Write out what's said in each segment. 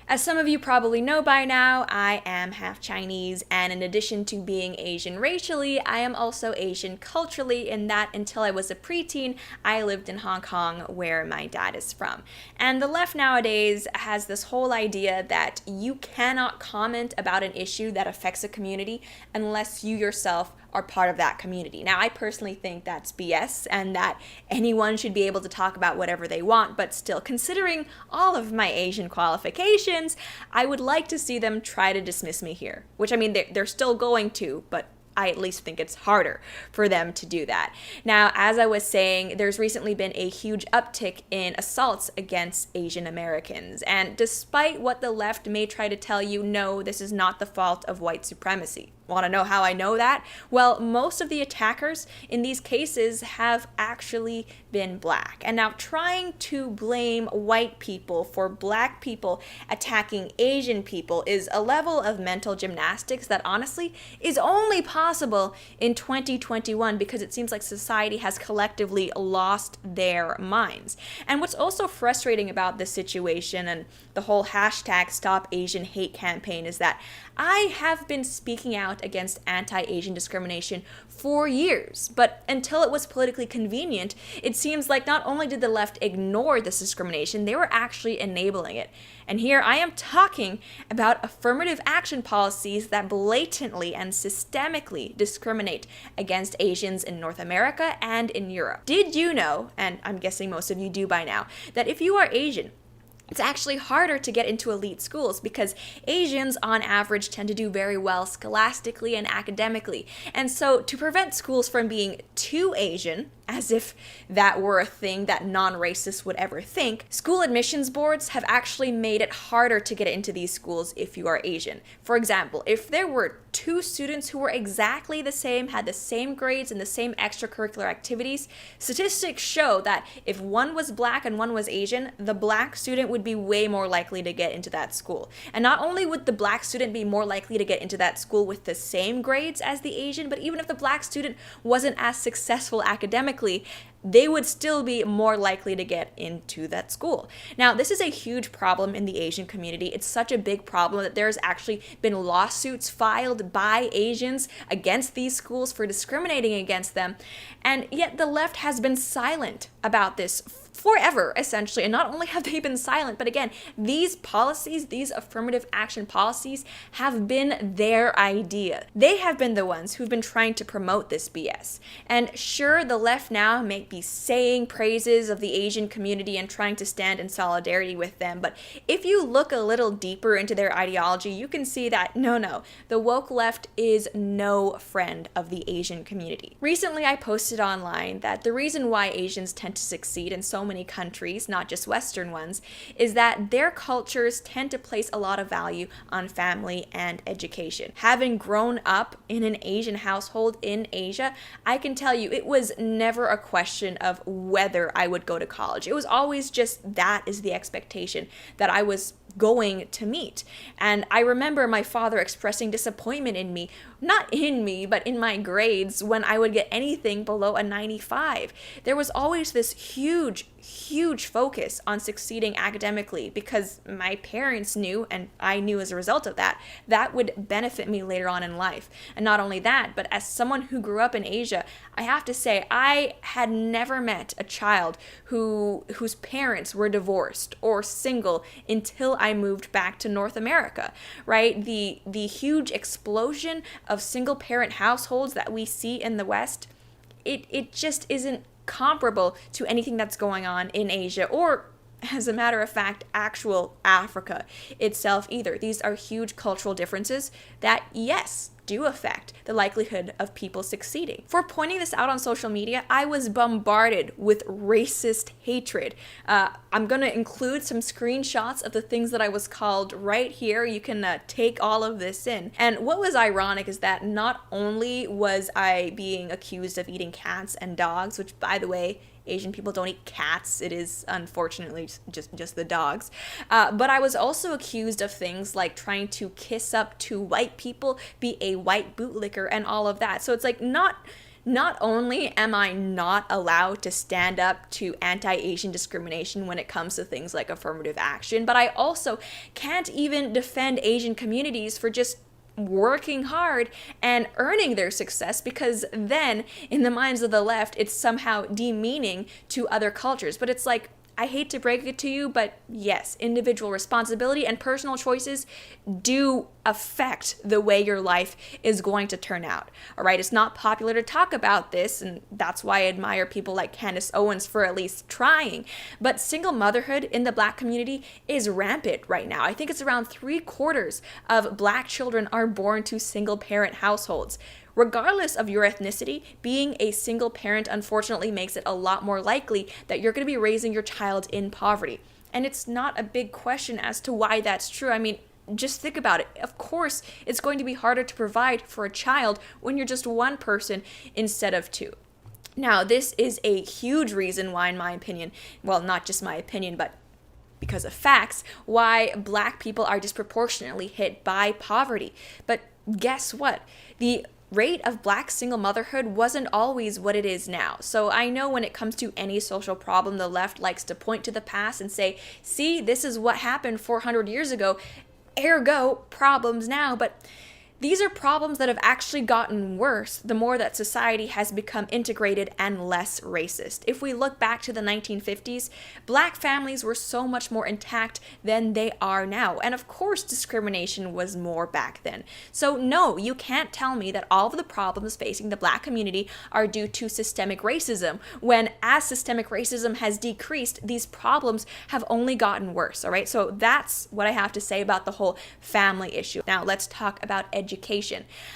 As some of you probably know by now, I am half Chinese, and in addition to being Asian racially, I am also Asian culturally, in that until I was a preteen, I lived in Hong Kong, where my dad is from. And the left nowadays has this whole idea that you cannot comment about an issue that affects a community unless you yourself are part of that community. Now, I personally think that's BS and that anyone should be able to talk about whatever they want, but still, considering all of my Asian qualifications, I would like to see them try to dismiss me here. Which, I mean, they're still going to, but I at least think it's harder for them to do that. Now, as I was saying, there's recently been a huge uptick in assaults against Asian Americans. And despite what the left may try to tell you, no, this is not the fault of white supremacy. Want to know how I know that? Well, most of the attackers in these cases have actually been black. And now trying to blame white people for black people attacking Asian people is a level of mental gymnastics that honestly is only possible in 2021 because it seems like society has collectively lost their minds. And what's also frustrating about this situation and the whole hashtag Stop Asian Hate campaign is that I have been speaking out against anti-Asian discrimination for years, but until it was politically convenient, it seems like not only did the left ignore this discrimination, they were actually enabling it. And here I am talking about affirmative action policies that blatantly and systemically discriminate against Asians in North America and in Europe. Did you know, and I'm guessing most of you do by now, that if you are Asian, it's actually harder to get into elite schools because Asians, on average, tend to do very well scholastically and academically. And so, to prevent schools from being too Asian, as if that were a thing that non-racists would ever think, school admissions boards have actually made it harder to get into these schools if you are Asian. For example, if there were two students who were exactly the same, had the same grades and the same extracurricular activities, statistics show that if one was black and one was Asian, the black student would be way more likely to get into that school. And not only would the black student be more likely to get into that school with the same grades as the Asian, but even if the black student wasn't as successful academically, they would still be more likely to get into that school. Now, this is a huge problem in the Asian community. It's such a big problem that there's actually been lawsuits filed by Asians against these schools for discriminating against them. And yet the left has been silent about this forever, essentially. And not only have they been silent, but again, these policies, these affirmative action policies, have been their idea. They have been the ones who've been trying to promote this BS. And sure, the left now may be saying praises of the Asian community and trying to stand in solidarity with them, but if you look a little deeper into their ideology, you can see that no, the woke left is no friend of the Asian community. Recently, I posted online that the reason why Asians tend to succeed in so many countries, not just Western ones, is that their cultures tend to place a lot of value on family and education. Having grown up in an Asian household in Asia, I can tell you it was never a question of whether I would go to college. It was always just that is the expectation that I was going to meet. And I remember my father expressing disappointment in me, not in me, but in my grades when I would get anything below a 95. There was always this huge focus on succeeding academically because my parents knew, and I knew as a result of that, that would benefit me later on in life. And not only that, but as someone who grew up in Asia, I have to say I had never met a child whose parents were divorced or single until I moved back to North America, right? The huge explosion of single parent households that we see in the West, it just isn't comparable to anything that's going on in Asia or, as a matter of fact, actual Africa itself either. These are huge cultural differences that, yes, do affect the likelihood of people succeeding. For pointing this out on social media, I was bombarded with racist hatred. I'm going to include some screenshots of the things that I was called right here. You can take all of this in. And what was ironic is that not only was I being accused of eating cats and dogs, which, by the way, Asian people don't eat cats. It is unfortunately just the dogs. But I was also accused of things like trying to kiss up to white people, be a white bootlicker, and all of that. So it's like not not only am I not allowed to stand up to anti-Asian discrimination when it comes to things like affirmative action, but I also can't even defend Asian communities for just working hard and earning their success, because then in the minds of the left it's somehow demeaning to other cultures. But it's like, I hate to break it to you, but yes, individual responsibility and personal choices do affect the way your life is going to turn out. All right, it's not popular to talk about this, and that's why I admire people like Candace Owens for at least trying. But single motherhood in the Black community is rampant right now. I think it's around 3/4 of Black children are born to single parent households. Regardless of your ethnicity, being a single parent unfortunately makes it a lot more likely that you're going to be raising your child in poverty. And it's not a big question as to why that's true. I mean, just think about it. Of course, it's going to be harder to provide for a child when you're just one person instead of two. Now, this is a huge reason why, in my opinion, well, not just my opinion, but because of facts, why Black people are disproportionately hit by poverty. But guess what? The rate of Black single motherhood wasn't always what it is now. So I know when it comes to any social problem, the left likes to point to the past and say, see, this is what happened 400 years ago, ergo problems now. But these are problems that have actually gotten worse the more that society has become integrated and less racist. If we look back to the 1950s, Black families were so much more intact than they are now. And of course, discrimination was more back then. So no, you can't tell me that all of the problems facing the Black community are due to systemic racism, when as systemic racism has decreased, these problems have only gotten worse, all right? So that's what I have to say about the whole family issue. Now let's talk about education.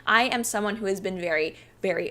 I am someone who has been very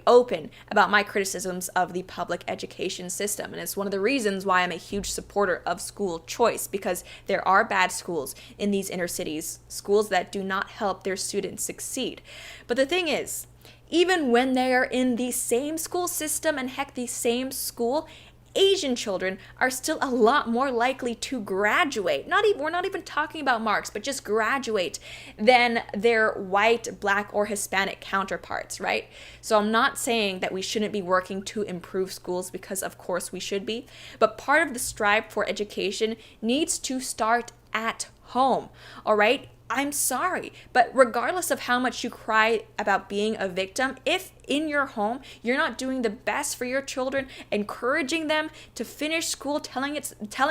open about my criticisms of the public education system. And it's one of the reasons why I'm a huge supporter of school choice, because there are bad schools in these inner cities, schools that do not help their students succeed. But the thing is, even when they are in the same school system and heck, the same school, Asian children are still a lot more likely to graduate. We're not even talking about marks, but just graduate than their white, Black, or Hispanic counterparts, right? So I'm not saying that we shouldn't be working to improve schools, because of course we should be, but part of the strive for education needs to start at home, all right? I'm sorry, but regardless of how much you cry about being a victim, if in your home you're not doing the best for your children, encouraging them to finish school, telling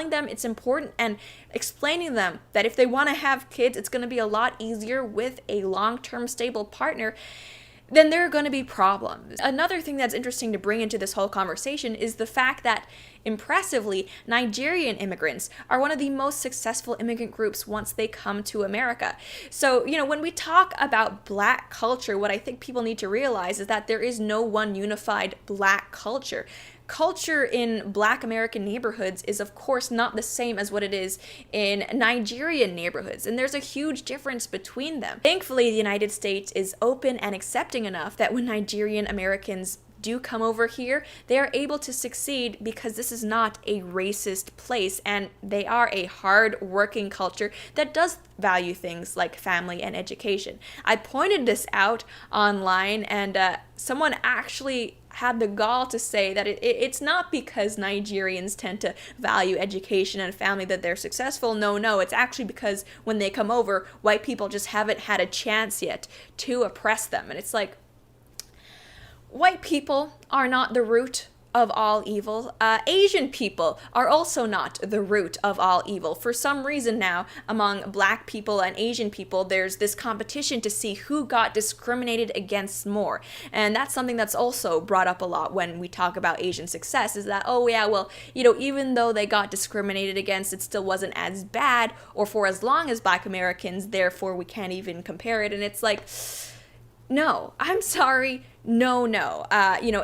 them it's important, and explaining them that if they want to have kids, it's going to be a lot easier with a long-term stable partner, then there are going to be problems. Another thing that's interesting to bring into this whole conversation is the fact that, impressively, Nigerian immigrants are one of the most successful immigrant groups once they come to America. So, when we talk about Black culture, what I think people need to realize is that there is no one unified Black culture. Culture in Black American neighborhoods is, of course, not the same as what it is in Nigerian neighborhoods, and there's a huge difference between them. Thankfully, the United States is open and accepting enough that when Nigerian Americans do come over here, they are able to succeed because this is not a racist place, and they are a hard-working culture that does value things like family and education. I pointed this out online, and someone actually had the gall to say that it's not because Nigerians tend to value education and family that they're successful. No, it's actually because when they come over, white people just haven't had a chance yet to oppress them. And it's like, white people are not the root of all evil. Asian people are also not the root of all evil. For some reason now, among Black people and Asian people, there's this competition to see who got discriminated against more. And that's something that's also brought up a lot when we talk about Asian success, is that, oh yeah, well, even though they got discriminated against, it still wasn't as bad or for as long as Black Americans, therefore we can't even compare it. And it's like, no, I'm sorry. No.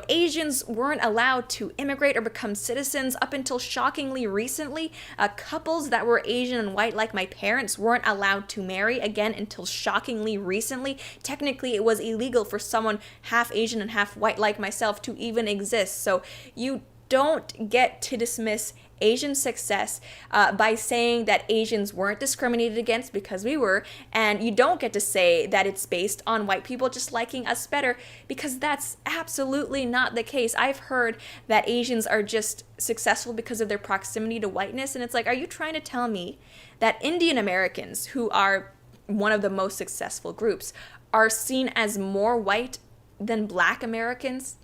Asians weren't allowed to immigrate or become citizens up until shockingly recently. Couples that were Asian and white, like my parents, weren't allowed to marry again until shockingly recently. Technically, it was illegal for someone half Asian and half white like myself to even exist. So you don't get to dismiss Asian success by saying that Asians weren't discriminated against, because we were, and you don't get to say that it's based on white people just liking us better, because that's absolutely not the case. I've heard that Asians are just successful because of their proximity to whiteness, and it's like, are you trying to tell me that Indian Americans, who are one of the most successful groups, are seen as more white than Black Americans?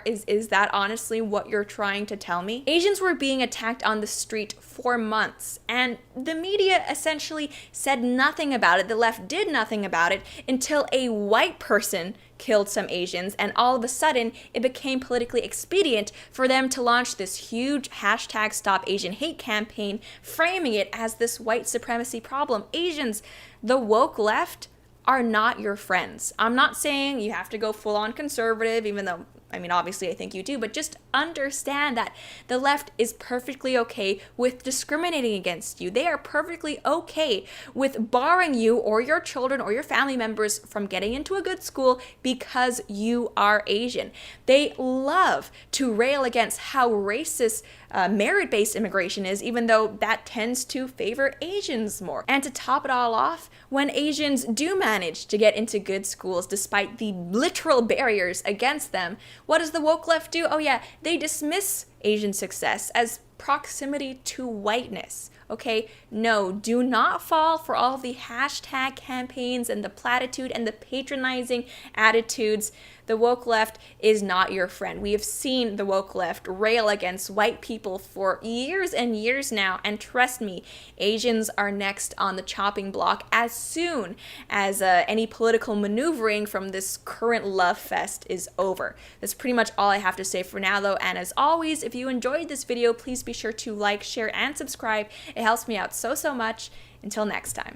Is that honestly what you're trying to tell me? Asians were being attacked on the street for months, and the media essentially said nothing about it. The left did nothing about it until a white person killed some Asians, and all of a sudden it became politically expedient for them to launch this huge hashtag Stop Asian Hate campaign, framing it as this white supremacy problem. Asians, the woke left, are not your friends. I'm not saying you have to go full on conservative, even though, I mean, obviously I think you do, but just understand that the left is perfectly okay with discriminating against you. They are perfectly okay with barring you or your children or your family members from getting into a good school because you are Asian. They love to rail against how racist merit-based immigration is, even though that tends to favor Asians more. And to top it all off, when Asians do manage to get into good schools despite the literal barriers against them, what does the woke left do? Oh yeah, they dismiss Asian success as proximity to whiteness. Okay, no, do not fall for all the hashtag campaigns and the platitude and the patronizing attitudes. The woke left is not your friend. We have seen the woke left rail against white people for years and years now, and trust me, Asians are next on the chopping block as soon as any political maneuvering from this current love fest is over. That's pretty much all I have to say for now, though, and as always, if you enjoyed this video, please be sure to like, share, and subscribe. It helps me out so much. Until next time.